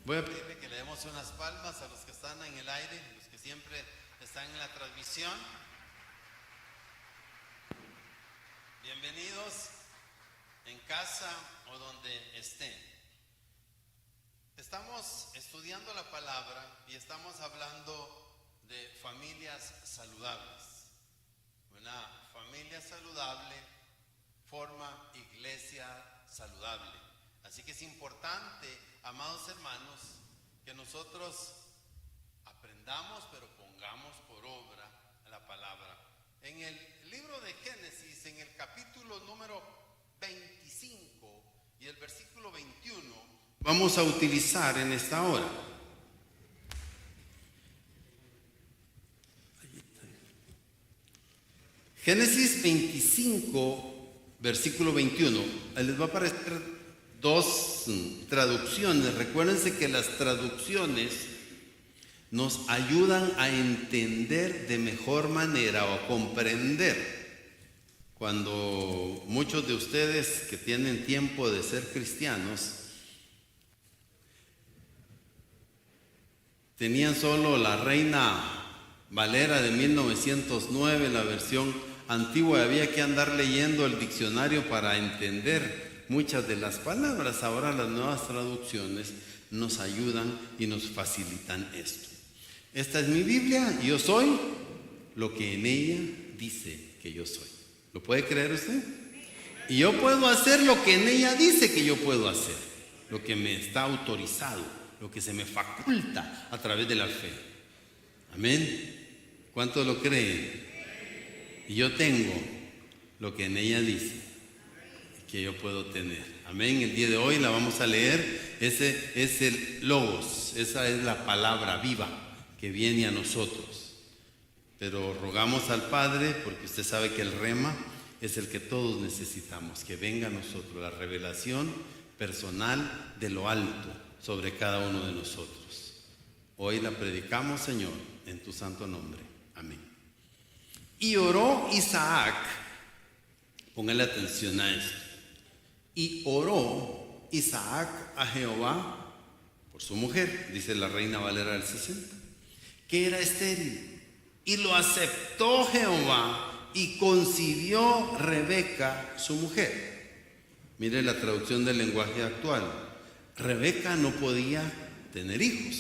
Voy a pedirle que le demos unas palmas a los que están en el aire, los que siempre están en la transmisión. Bienvenidos en casa o donde estén. Estamos estudiando la palabra y estamos hablando de familias saludables. Una familia saludable forma iglesia saludable. Así que es importante, amados hermanos, que nosotros aprendamos, pero pongamos por obra la palabra. En el libro de Génesis, en el capítulo número 25 y el versículo 21, vamos a utilizar en esta hora. Génesis 25, versículo 21. Les va a aparecer dos traducciones. Recuérdense que las traducciones nos ayudan a entender de mejor manera o a comprender. Cuando muchos de ustedes que tienen tiempo de ser cristianos tenían solo la Reina Valera de 1909, la versión antigua, había que andar leyendo el diccionario para entender muchas de las palabras. Ahora las nuevas traducciones nos ayudan y nos facilitan esto. Esta es mi Biblia, yo soy lo que en ella dice que yo soy. ¿Lo puede creer usted? Y yo puedo hacer lo que en ella dice que yo puedo hacer, lo que me está autorizado, lo que se me faculta a través de la fe. Amén. ¿Cuántos lo creen? Y yo tengo lo que en ella dice que yo puedo tener. Amén. El día de hoy la vamos a leer. Ese es el Logos. Esa es la palabra viva que viene a nosotros. Pero rogamos al Padre, porque usted sabe que el rema es el que todos necesitamos, que venga a nosotros la revelación personal de lo alto sobre cada uno de nosotros. Hoy la predicamos, Señor, en tu santo nombre. Amén. Y oró Isaac, póngale atención a esto. Y oró Isaac a Jehová por su mujer, dice la Reina Valera del 60, que era estéril. Y lo aceptó Jehová y concibió Rebeca, su mujer. Mire la traducción del lenguaje actual. Rebeca no podía tener hijos.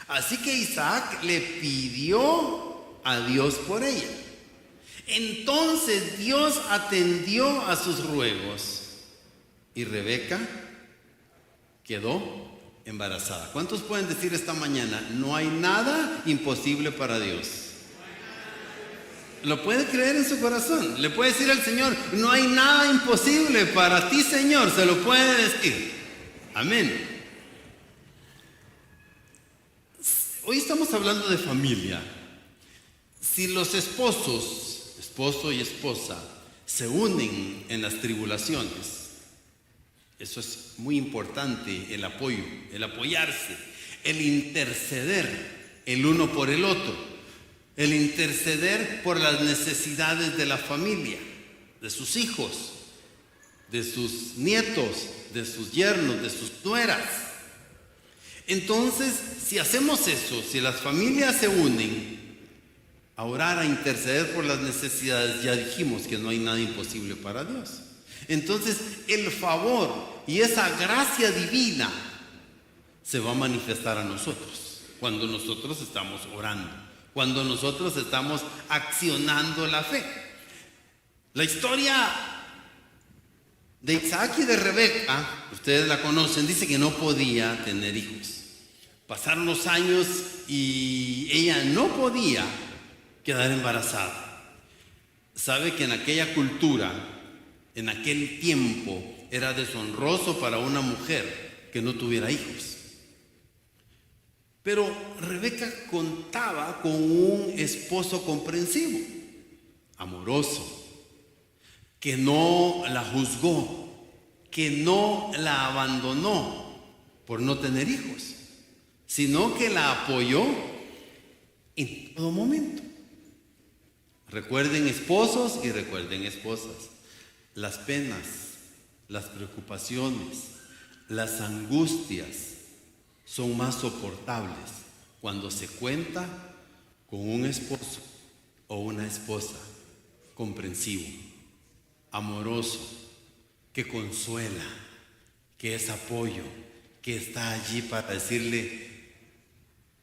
Así que Isaac le pidió a Dios por ella. Entonces Dios atendió a sus ruegos y Rebeca quedó embarazada. ¿Cuántos pueden decir esta mañana? No hay nada imposible para Dios. ¿Lo puede creer en su corazón? Le puede decir al Señor, no hay nada imposible para ti, Señor. Se lo puede decir. Amén. Hoy estamos hablando de familia. Si los esposos, esposo y esposa, se unen en las tribulaciones, eso es muy importante, el apoyo, el apoyarse, el interceder el uno por el otro, el interceder por las necesidades de la familia, de sus hijos, de sus nietos, de sus yernos, de sus nueras. Entonces, si hacemos eso, si las familias se unen a orar, a interceder por las necesidades, ya dijimos que no hay nada imposible para Dios. Entonces, el favor y esa gracia divina se va a manifestar a nosotros cuando nosotros estamos orando, cuando nosotros estamos accionando la fe. La historia de Isaac y de Rebeca, ustedes la conocen, dice que no podía tener hijos. Pasaron los años y ella no podía quedar embarazada. Sabe que en aquella cultura, en aquel tiempo, era deshonroso para una mujer que no tuviera hijos. Pero Rebeca contaba con un esposo comprensivo, amoroso, que no la juzgó, que no la abandonó por no tener hijos, sino que la apoyó en todo momento. Recuerden esposos y recuerden esposas, las penas, las preocupaciones, las angustias son más soportables cuando se cuenta con un esposo o una esposa comprensivo, amoroso, que consuela, que es apoyo, que está allí para decirle: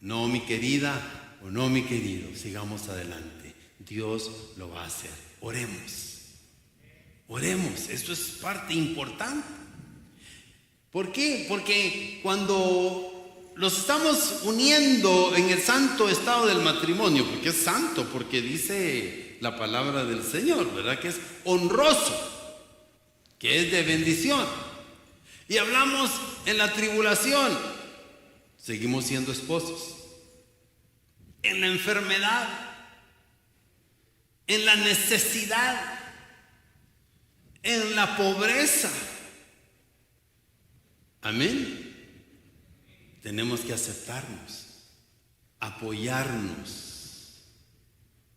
no, mi querida, o no, mi querido, sigamos adelante. Dios lo va a hacer. Oremos. Oremos. Esto es parte importante. ¿Por qué? Porque cuando los estamos uniendo en el santo estado del matrimonio, porque es santo, porque dice la palabra del Señor, ¿verdad? Que es honroso, que es de bendición. Y hablamos en la tribulación, seguimos siendo esposos. En la enfermedad, en la necesidad, en la pobreza. Amén. Tenemos que aceptarnos, apoyarnos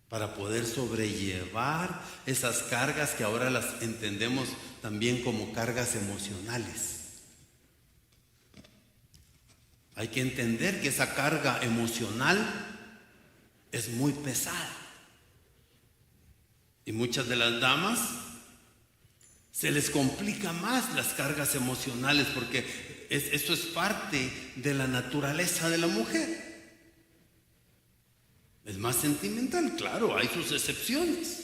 para poder sobrellevar esas cargas que ahora las entendemos también como cargas emocionales. Hay que entender que esa carga emocional es muy pesada. Y muchas de las damas se les complica más las cargas emocionales porque eso es parte de la naturaleza de la mujer. Es más sentimental, claro, hay sus excepciones.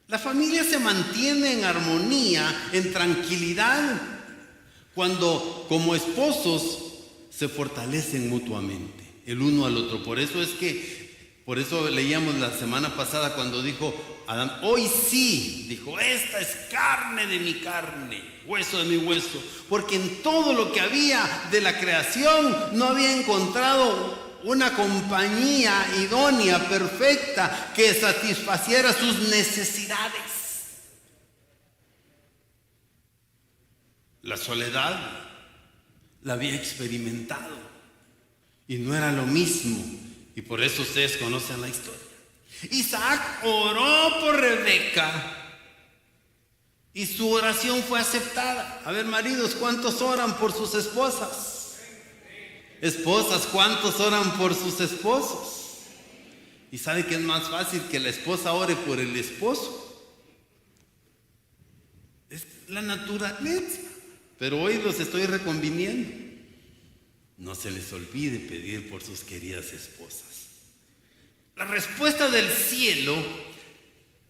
La familia se mantiene en armonía, en tranquilidad, cuando como esposos se fortalecen mutuamente, el uno al otro. Por eso leíamos la semana pasada cuando dijo Adán: hoy sí, dijo, esta es carne de mi carne, hueso de mi hueso, porque en todo lo que había de la creación no había encontrado una compañía idónea, perfecta, que satisfaciera sus necesidades. La soledad la había experimentado y no era lo mismo, y por eso ustedes conocen la historia. Isaac oró por Rebeca y su oración fue aceptada. A ver, maridos, ¿cuántos oran por sus esposas? Esposas, ¿cuántos oran por sus esposos? ¿Y sabe que es más fácil que la esposa ore por el esposo? Es la naturaleza. Pero hoy los estoy reconviniendo. No se les olvide pedir por sus queridas esposas. La respuesta del cielo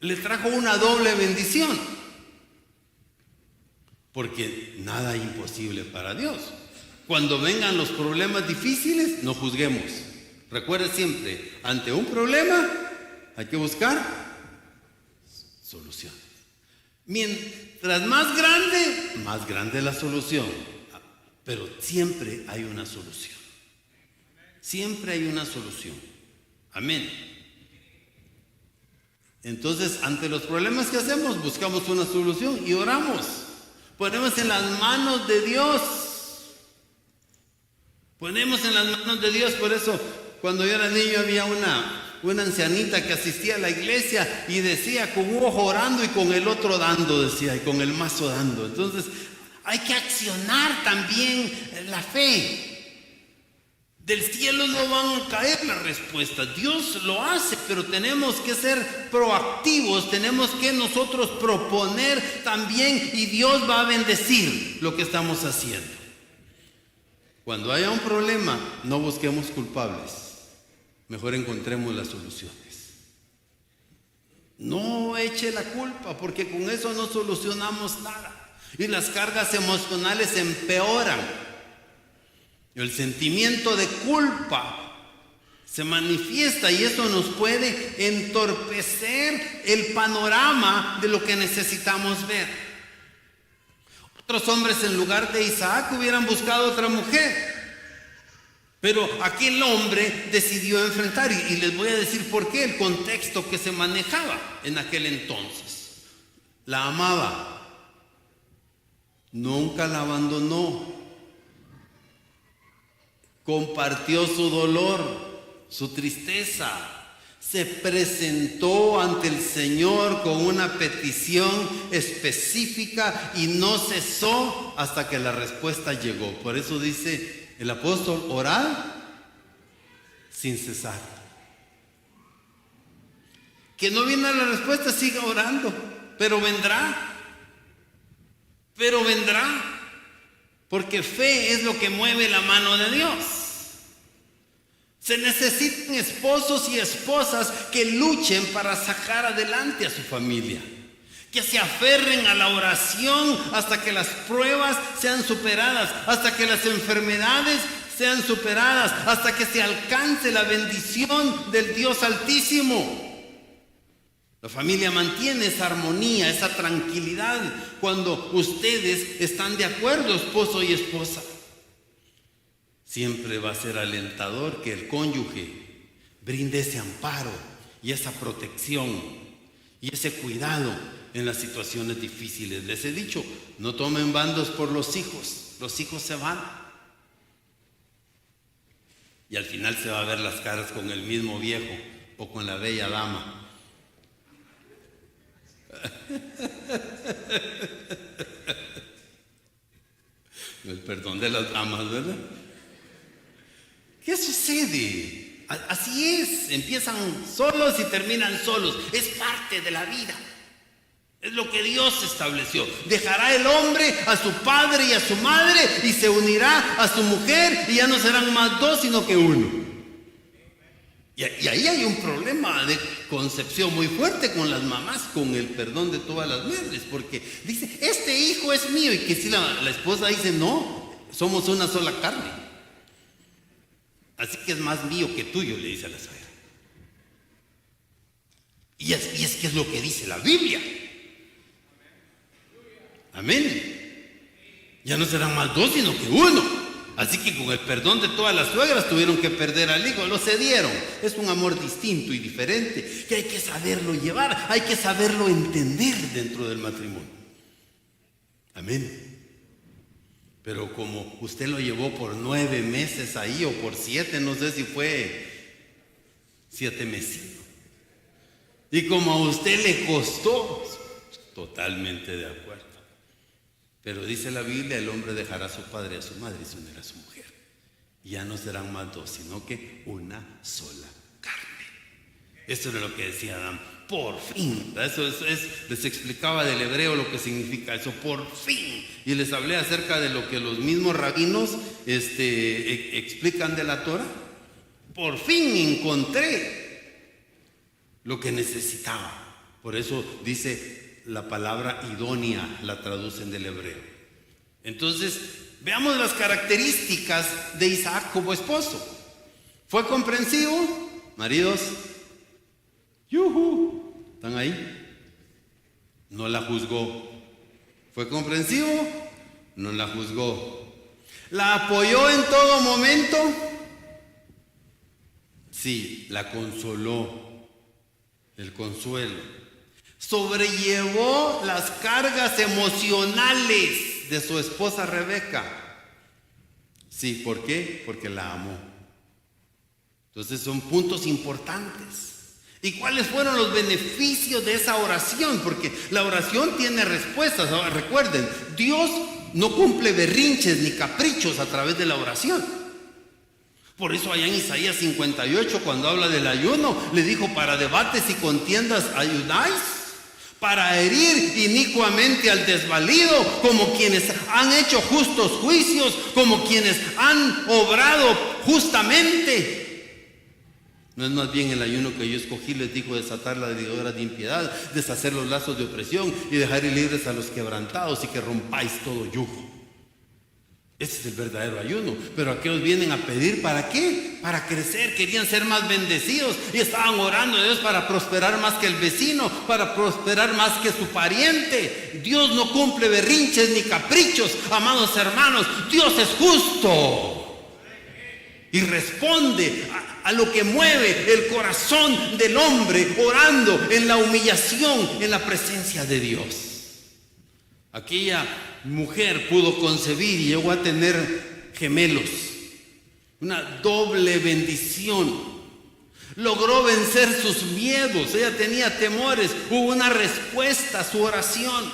le trajo una doble bendición, porque nada es imposible para Dios. Cuando vengan los problemas difíciles, no juzguemos. Recuerde siempre, ante un problema hay que buscar soluciones. Mientras más grande la solución, pero siempre hay una solución. Siempre hay una solución. Amén. Entonces, ante los problemas que hacemos, buscamos una solución y oramos. Ponemos en las manos de Dios. Ponemos en las manos de Dios. Por eso, cuando yo era niño, había una ancianita que asistía a la iglesia y decía, con un ojo orando y con el otro dando, decía, y con el mazo dando. Entonces, hay que accionar también la fe. Del cielo no van a caer las respuestas. Dios lo hace, pero tenemos que ser proactivos. Tenemos que nosotros proponer también, y Dios va a bendecir lo que estamos haciendo. Cuando haya un problema, no busquemos culpables. Mejor encontremos las soluciones. No eche la culpa, porque con eso no solucionamos nada. Y las cargas emocionales empeoran. El sentimiento de culpa se manifiesta y eso nos puede entorpecer el panorama de lo que necesitamos ver. Otros hombres, en lugar de Isaac, hubieran buscado otra mujer, pero aquel hombre decidió enfrentar, y les voy a decir por qué, el contexto que se manejaba en aquel entonces. La amaba, nunca la abandonó. Compartió su dolor, su tristeza, se presentó ante el Señor con una petición específica y no cesó hasta que la respuesta llegó. Por eso dice el apóstol: orad sin cesar. Que no viene la respuesta, siga orando, pero vendrá. Pero vendrá, porque fe es lo que mueve la mano de Dios. Se necesitan esposos y esposas que luchen para sacar adelante a su familia, que se aferren a la oración hasta que las pruebas sean superadas, hasta que las enfermedades sean superadas, hasta que se alcance la bendición del Dios Altísimo. La familia mantiene esa armonía, esa tranquilidad cuando ustedes están de acuerdo, esposo y esposa. Siempre va a ser alentador que el cónyuge brinde ese amparo y esa protección y ese cuidado en las situaciones difíciles. Les he dicho, no tomen bandos por los hijos se van. Y al final se va a ver las caras con el mismo viejo o con la bella dama. El perdón de las damas, ¿verdad? ¿Qué sucede? Así es, empiezan solos y terminan solos. Es parte de la vida. Es lo que Dios estableció. Dejará el hombre a su padre y a su madre y se unirá a su mujer y ya no serán más dos sino que uno. Y ahí hay un problema de concepción muy fuerte con las mamás, con el perdón de todas las madres, porque dice, este hijo es mío, y que si la esposa dice, no, somos una sola carne, así que es más mío que tuyo, le dice a la suegra. Y es que es lo que dice la Biblia. Amén. Ya no serán más dos sino que uno. Así que con el perdón de todas las suegras tuvieron que perder al hijo, lo cedieron. Es un amor distinto y diferente que hay que saberlo llevar, hay que saberlo entender dentro del matrimonio. Amén. Pero como usted lo llevó por 9 meses ahí o por 7, no sé si fue 7 meses. Y como a usted le costó, totalmente de acuerdo. Pero dice la Biblia, el hombre dejará a su padre y a su madre y se unirá a su mujer. Y ya no serán más dos, sino que una sola carne. Esto era lo que decía Adán. Por fin. Les explicaba del hebreo lo que significa eso. Por fin. Y les hablé acerca de lo que los mismos rabinos explican de la Torah. Por fin encontré lo que necesitaba. Por eso dice la palabra idónea, la traducen del hebreo. Entonces, veamos las características de Isaac como esposo. ¿Fue comprensivo? Maridos, ¡yujú! ¿Están ahí? No la juzgó. ¿Fue comprensivo? No la juzgó. ¿La apoyó en todo momento? Sí, la consoló. El consuelo. Sobrellevó las cargas emocionales de su esposa Rebeca. Sí, ¿por qué? Porque la amó. Entonces son puntos importantes. ¿Y cuáles fueron los beneficios de esa oración? Porque la oración tiene respuestas. Ahora, recuerden, Dios no cumple berrinches ni caprichos a través de la oración. Por eso allá en Isaías 58, cuando habla del ayuno, le dijo, para debates y contiendas ayunáis, para herir inicuamente al desvalido, como quienes han hecho justos juicios, como quienes han obrado justamente. ¿No es más bien el ayuno que yo escogí, les dijo, desatar la ligadura de impiedad, deshacer los lazos de opresión y dejar ir libres a los quebrantados y que rompáis todo yugo? Ese es el verdadero ayuno. Pero aquellos vienen a pedir, ¿para qué? Para crecer, querían ser más bendecidos y estaban orando a Dios para prosperar más que el vecino, para prosperar más que su pariente. Dios no cumple berrinches ni caprichos, amados hermanos. Dios es justo y responde a lo que mueve el corazón del hombre, orando en la humillación, en la presencia de Dios. Aquella mujer pudo concebir y llegó a tener gemelos, una doble bendición. Logró vencer sus miedos. Ella tenía temores. Hubo una respuesta a su oración.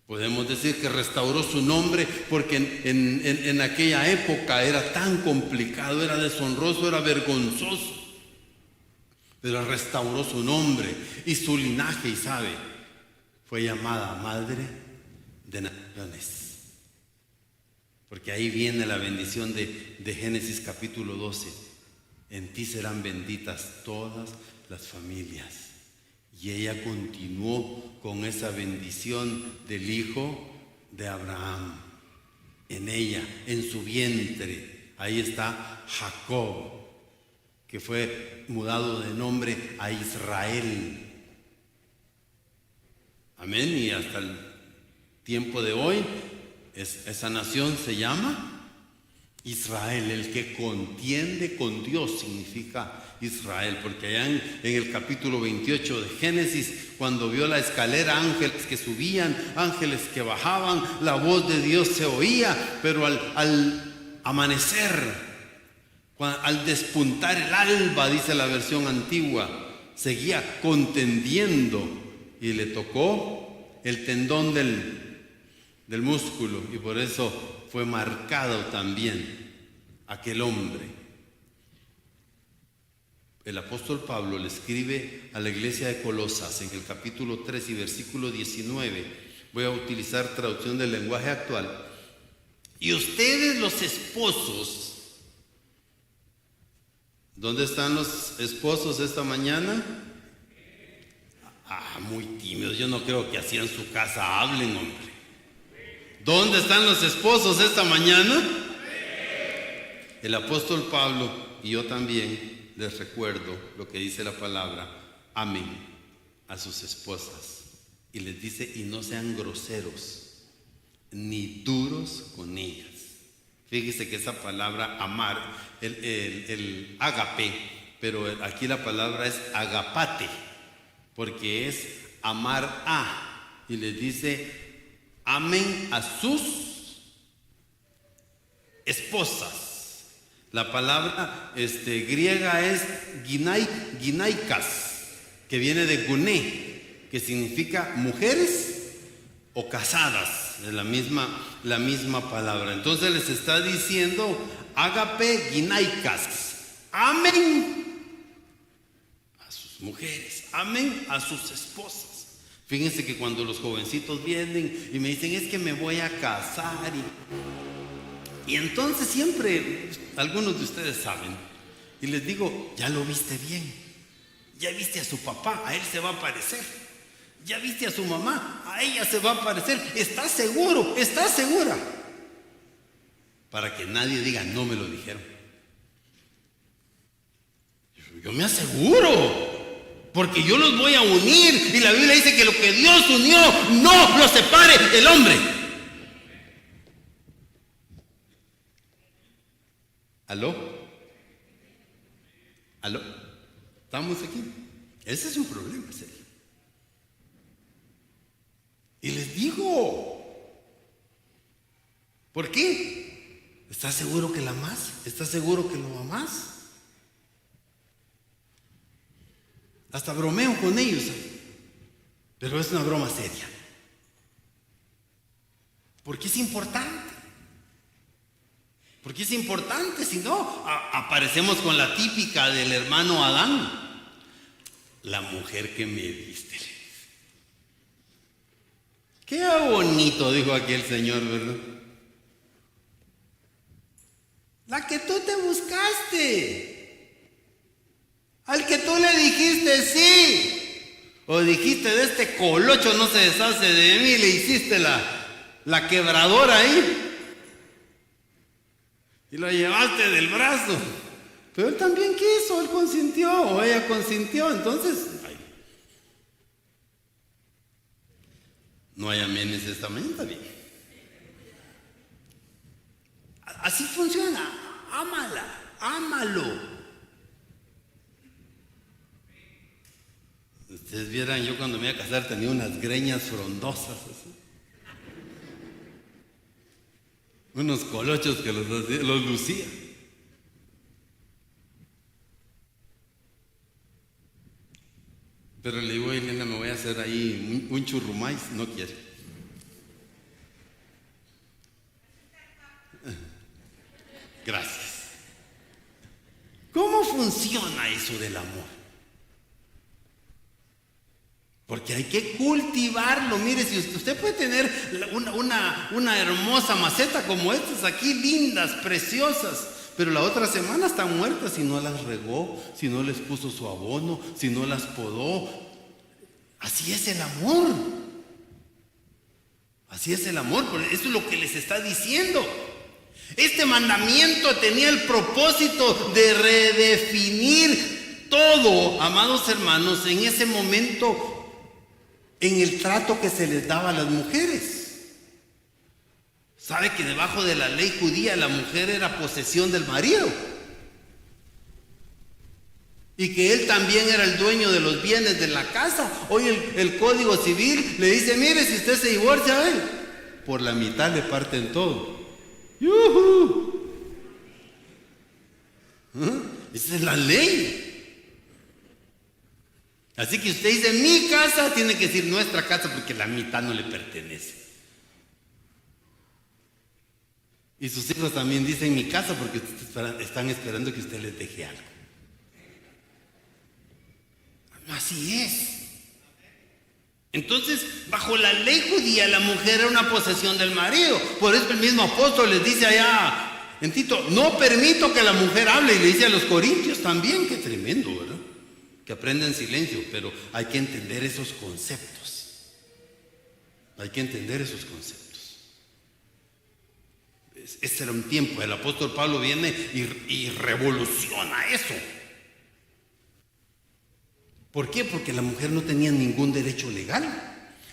Podemos decir que restauró su nombre porque en aquella época era tan complicado, era deshonroso, era vergonzoso. Pero restauró su nombre y su linaje, y sabe, fue llamada Madre de Naciones. Porque ahí viene la bendición de Génesis capítulo 12. En ti serán benditas todas las familias. Y ella continuó con esa bendición del hijo de Abraham. En ella, en su vientre, ahí está Jacob, que fue mudado de nombre a Israel. Amén. Y hasta el tiempo de hoy, esa nación se llama Israel. El que contiende con Dios significa Israel, porque allá en el capítulo 28 de Génesis, cuando vio la escalera, ángeles que subían, ángeles que bajaban, la voz de Dios se oía, pero al amanecer, al despuntar el alba, dice la versión antigua, seguía contendiendo y le tocó el tendón del músculo, y por eso fue marcado también aquel hombre. El apóstol Pablo le escribe a la iglesia de Colosas en el capítulo 3 y versículo 19. Voy a utilizar traducción del lenguaje actual. Y ustedes, los esposos, ¿dónde están los esposos esta mañana? Muy tímidos. Yo no creo que así en su casa hablen, hombre. ¿Dónde están los esposos esta mañana? El apóstol Pablo y yo también les recuerdo lo que dice la palabra: amen a sus esposas. Y les dice: y no sean groseros ni duros con ellas. Fíjese que esa palabra amar, el agape, pero aquí la palabra es agapate, porque es amar a. Y les dice: amen a sus esposas. La palabra griega es ginaikas, que viene de guné, que significa mujeres o casadas. Es la misma palabra. Entonces les está diciendo: ágape ginaikas, amen a sus mujeres, amen a sus esposas. Fíjense que cuando los jovencitos vienen y me dicen: es que me voy a casar, y entonces siempre, algunos de ustedes saben, y les digo: ya lo viste bien, ya viste a su papá, a él se va a parecer, ya viste a su mamá, a ella se va a parecer, ¿estás seguro? ¿Estás segura? Para que nadie diga: no me lo dijeron. Yo me aseguro, porque yo los voy a unir, y la Biblia dice que lo que Dios unió no lo separe el hombre. ¿Aló? ¿Estamos aquí? Ese es un problema serio. Y les digo, ¿por qué? ¿Estás seguro que la amas? ¿Estás seguro que lo amas? Hasta bromeo con ellos, pero es una broma seria, porque es importante. Porque es importante, si no, aparecemos con la típica del hermano Adán: la mujer que me diste. Qué bonito, dijo aquel señor, ¿verdad? La que tú te buscaste, al que tú le dijiste sí, o dijiste: de este colocho no se deshace de mí, le hiciste la quebradora ahí. Y lo llevaste del brazo. Pero él también quiso, él consintió, o ella consintió. Entonces, no hay amenes esta mañana, está bien. Así funciona. Ámala, ámalo. Ustedes vieran, yo cuando me iba a casar tenía unas greñas frondosas así. Unos colochos que los lucía. hacer ahí un churrumais, no quiere. Gracias. ¿Cómo funciona eso del amor? Porque hay que cultivarlo. Mire, si usted puede tener una hermosa maceta como estas aquí, lindas, preciosas, pero la otra semana están muertas si no las regó, si no les puso su abono, si no las podó. Así es el amor. Así es el amor. Eso es lo que les está diciendo. Este mandamiento tenía el propósito de redefinir todo, amados hermanos, en ese momento, en el trato que se les daba a las mujeres. ¿Sabe que debajo de la ley judía la mujer era posesión del marido? Y que él también era el dueño de los bienes de la casa. Hoy el Código Civil le dice, mire, si usted se divorcia, por la mitad le parten todo. ¡Yuhu! Esa es la ley. Así que usted dice mi casa, tiene que decir nuestra casa, porque la mitad no le pertenece. Y sus hijos también dicen mi casa, porque están esperando que usted les deje algo. Así es. Entonces, bajo la ley judía, la mujer era una posesión del marido. Por eso el mismo apóstol les dice allá en Tito, no permito que la mujer hable. Y le dice a los corintios también, qué tremendo, ¿verdad? Que aprendan silencio, pero hay que entender esos conceptos. Hay que entender esos conceptos. Ese era un tiempo, el apóstol Pablo viene y revoluciona eso. ¿Por qué? Porque la mujer no tenía ningún derecho legal.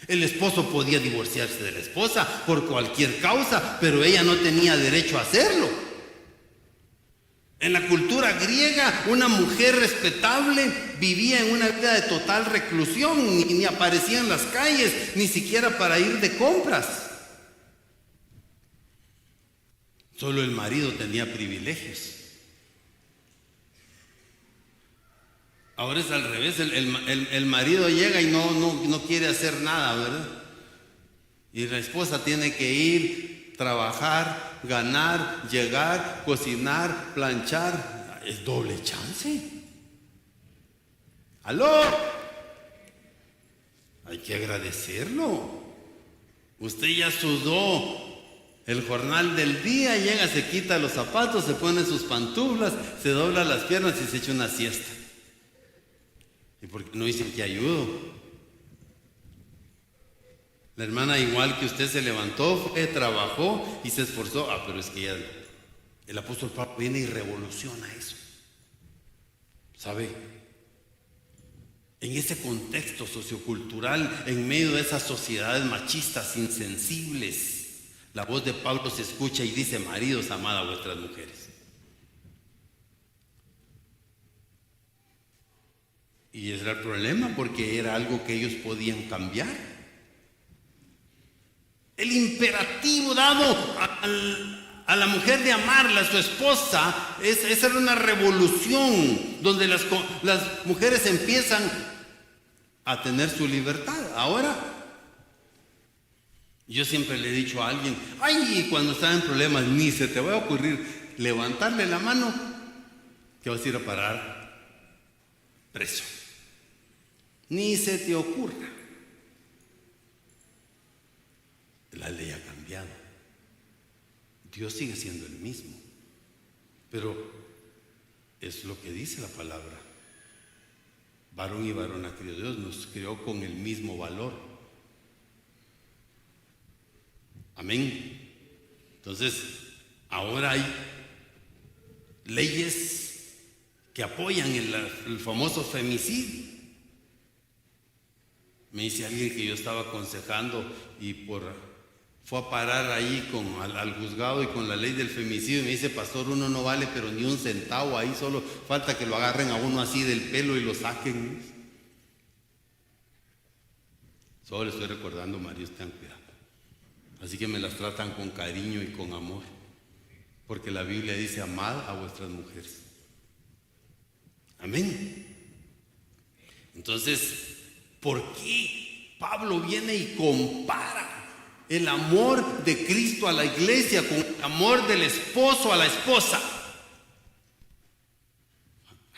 El esposo podía divorciarse de la esposa por cualquier causa, pero ella no tenía derecho a hacerlo. En la cultura griega, una mujer respetable vivía en una vida de total reclusión, ni aparecía en las calles, ni siquiera para ir de compras. Solo el marido tenía privilegios. Ahora es al revés, el marido llega y no quiere hacer nada, ¿verdad? Y la esposa tiene que ir, trabajar, ganar, llegar, cocinar, planchar. Es doble chance. ¡Aló! Hay que agradecerlo. Usted ya sudó el jornal del día, llega, se quita los zapatos, se pone sus pantuflas, se dobla las piernas y se echa una siesta. ¿Y por qué no dicen que ayudo? La hermana, igual que usted, se levantó, fue, trabajó y se esforzó. Pero es que ya el apóstol Pablo viene y revoluciona eso. ¿Sabe? En ese contexto sociocultural, en medio de esas sociedades machistas, insensibles, la voz de Pablo se escucha y dice: maridos, amad a vuestras mujeres. Y ese era el problema, porque era algo que ellos podían cambiar. El imperativo dado a la mujer de amarla, a su esposa, esa era una revolución donde las mujeres empiezan a tener su libertad. Ahora, yo siempre le he dicho a alguien: ay, cuando están en problemas, ni se te va a ocurrir levantarle la mano, que vas a ir a parar preso. Ni se te ocurra. La ley ha cambiado. Dios sigue siendo el mismo. Pero es lo que dice la palabra. Varón y varona crió Dios, nos creó con el mismo valor. Amén. Entonces, ahora hay leyes que apoyan el famoso femicidio. Me dice alguien que yo estaba aconsejando y fue a parar ahí al juzgado y con la ley del femicidio. Me dice: pastor, uno no vale pero ni un centavo, ahí solo falta que lo agarren a uno así del pelo y lo saquen. Solo le estoy recordando, maridos, tengan cuidado. Así que me las tratan con cariño y con amor, porque la Biblia dice: amad a vuestras mujeres. Amén. Entonces, ¿por qué Pablo viene y compara el amor de Cristo a la iglesia con el amor del esposo a la esposa.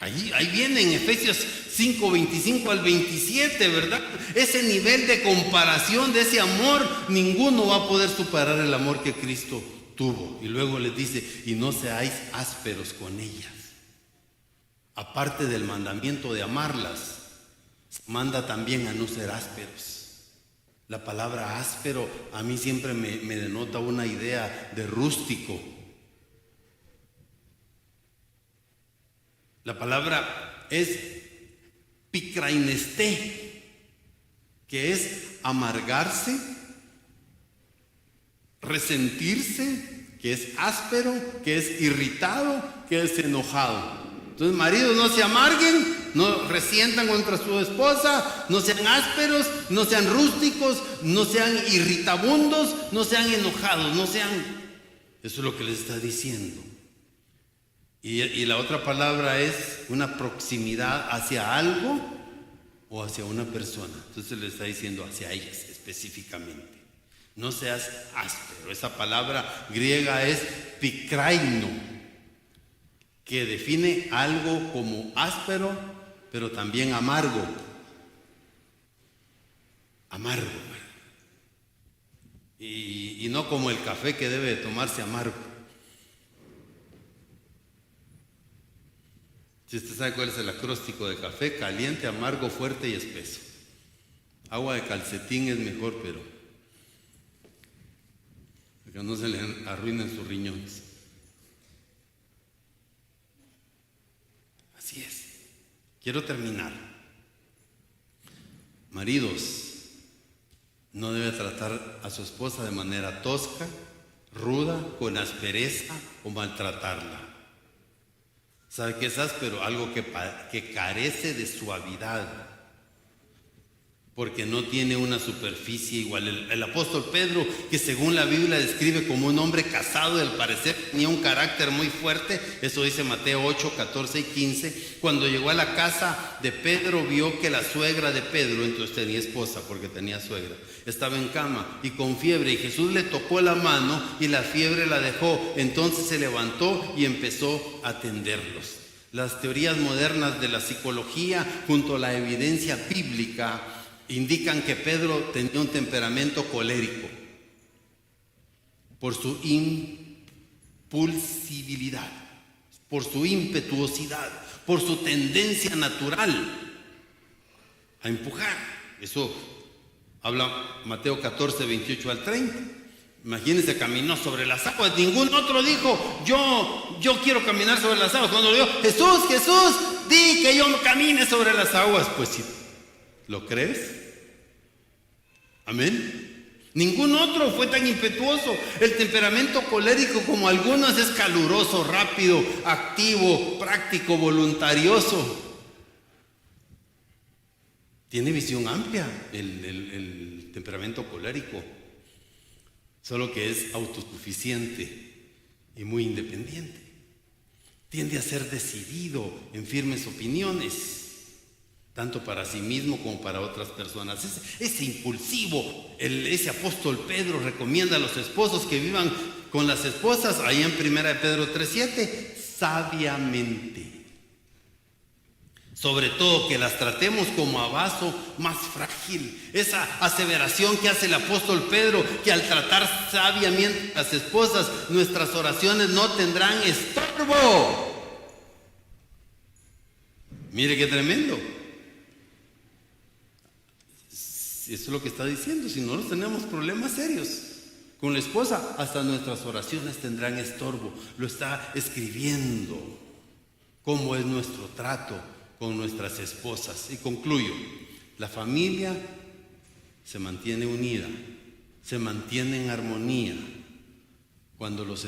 Ahí viene en Efesios 5, 25 al 27, ¿verdad? Ese nivel de comparación de ese amor, ninguno va a poder superar el amor que Cristo tuvo. Y luego les dice, y no seáis ásperos con ellas. Aparte del mandamiento de amarlas, manda también a no ser ásperos. La palabra áspero a mí siempre me denota una idea de rústico. La palabra es picrainesté, que es amargarse, resentirse, que es áspero, que es irritado, que es enojado. Entonces, maridos, no se amarguen, no resientan contra su esposa, no sean ásperos, no sean rústicos, no sean irritabundos, no sean enojados, no sean... Eso es lo que les está diciendo. Y la otra palabra es una proximidad hacia algo o hacia una persona. Entonces le está diciendo hacia ellas específicamente. No seas áspero. Esa palabra griega es pikraino, que define algo como áspero, pero también amargo. Amargo. Y no como el café que debe de tomarse amargo. Si usted sabe cuál es el acróstico de café: caliente, amargo, fuerte y espeso. Agua de calcetín es mejor, pero para que no se le arruinen sus riñones. Así es. Quiero terminar. Maridos, no debe tratar a su esposa de manera tosca, ruda, con aspereza o maltratarla. ¿Sabe qué es áspero? Algo que carece de suavidad, porque no tiene una superficie igual. El apóstol Pedro, que según la Biblia describe como un hombre casado, al parecer tenía un carácter muy fuerte. Eso dice Mateo 8, 14 y 15. Cuando llegó a la casa de Pedro, vio que la suegra de Pedro, entonces tenía esposa porque tenía suegra, estaba en cama y con fiebre, y Jesús le tocó la mano y la fiebre la dejó. Entonces se levantó y empezó a atenderlos. Las teorías modernas de la psicología junto a la evidencia bíblica indican que Pedro tenía un temperamento colérico por su impulsibilidad, por su impetuosidad, por su tendencia natural a empujar. Eso habla Mateo 14, 28 al 30. Imagínense, caminó sobre las aguas. Ningún otro dijo, yo quiero caminar sobre las aguas. Cuando lo dijo, Jesús, di que yo camine sobre las aguas. Pues sí, ¿lo crees? Amén. Ningún otro fue tan impetuoso. El temperamento colérico, como algunos, es caluroso, rápido, activo, práctico, voluntarioso. Tiene visión amplia el temperamento colérico, solo que es autosuficiente y muy independiente. Tiende a ser decidido en firmes opiniones, tanto para sí mismo como para otras personas. Ese impulsivo, ese apóstol Pedro recomienda a los esposos que vivan con las esposas, ahí en 1 Pedro 3:7, sabiamente. Sobre todo que las tratemos como a vaso más frágil. Esa aseveración que hace el apóstol Pedro, que al tratar sabiamente a las esposas, nuestras oraciones no tendrán estorbo. Mire qué tremendo. Eso es lo que está diciendo. Si no tenemos problemas serios con la esposa, hasta nuestras oraciones tendrán estorbo. Lo está escribiendo. ¿Cómo es nuestro trato con nuestras esposas? Y concluyo. La familia se mantiene unida, se mantiene en armonía cuando los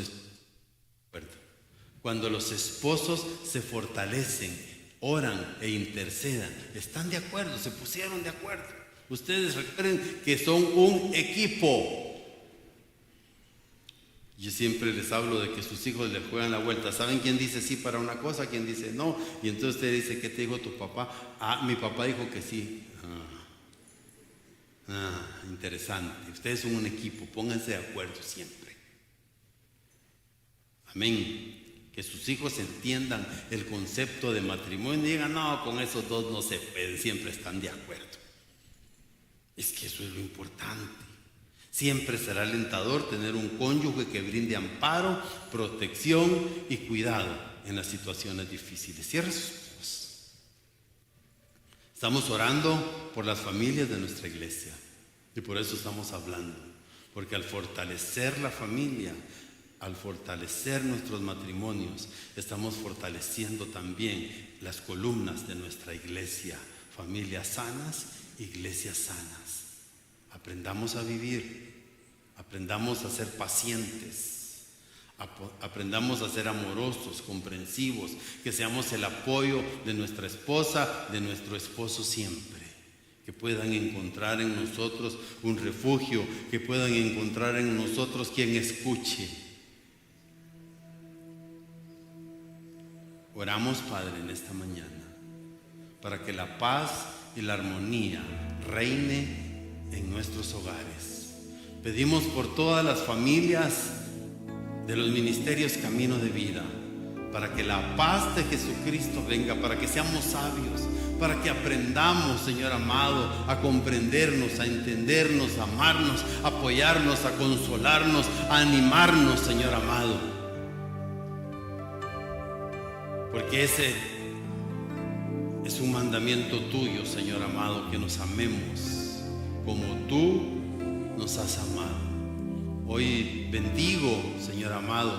esposos se fortalecen, oran e intercedan. Están de acuerdo, se pusieron de acuerdo. Ustedes recuerden que son un equipo. Yo siempre les hablo de que sus hijos le juegan la vuelta. ¿Saben quién dice sí para una cosa, quién dice no? Y entonces usted dice, ¿qué te dijo tu papá? Ah, mi papá dijo que sí. Interesante. Ustedes son un equipo, pónganse de acuerdo siempre. Amén. Que sus hijos entiendan el concepto de matrimonio y digan, no, con esos dos no se puede, siempre están de acuerdo. Es que eso es lo importante. Siempre será alentador tener un cónyuge que brinde amparo, protección y cuidado en las situaciones difíciles. Cierra sus ojos. Estamos orando por las familias de nuestra iglesia y por eso estamos hablando, porque al fortalecer la familia, al fortalecer nuestros matrimonios, estamos fortaleciendo también las columnas de nuestra iglesia. Familias sanas, iglesias sanas. Aprendamos a vivir, aprendamos a ser pacientes, aprendamos a ser amorosos, comprensivos, que seamos el apoyo de nuestra esposa, de nuestro esposo siempre. Que puedan encontrar en nosotros un refugio, que puedan encontrar en nosotros quien escuche. Oramos, Padre, en esta mañana para que la paz y la armonía reine en nuestros hogares. Pedimos por todas las familias de los ministerios Camino de Vida, para que la paz de Jesucristo venga, para que seamos sabios, para que aprendamos, Señor amado, a comprendernos, a entendernos, a amarnos, a apoyarnos, a consolarnos, a animarnos, Señor amado. Porque ese es un mandamiento tuyo, Señor amado, que nos amemos como tú nos has amado. Hoy bendigo, Señor amado,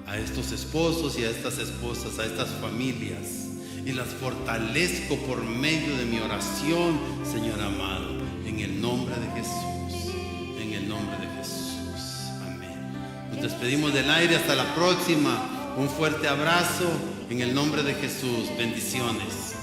a estos esposos y a estas esposas, a estas familias, y las fortalezco por medio de mi oración, Señor amado, en el nombre de Jesús, en el nombre de Jesús. Amén. Nos despedimos del aire, hasta la próxima. Un fuerte abrazo en el nombre de Jesús. Bendiciones.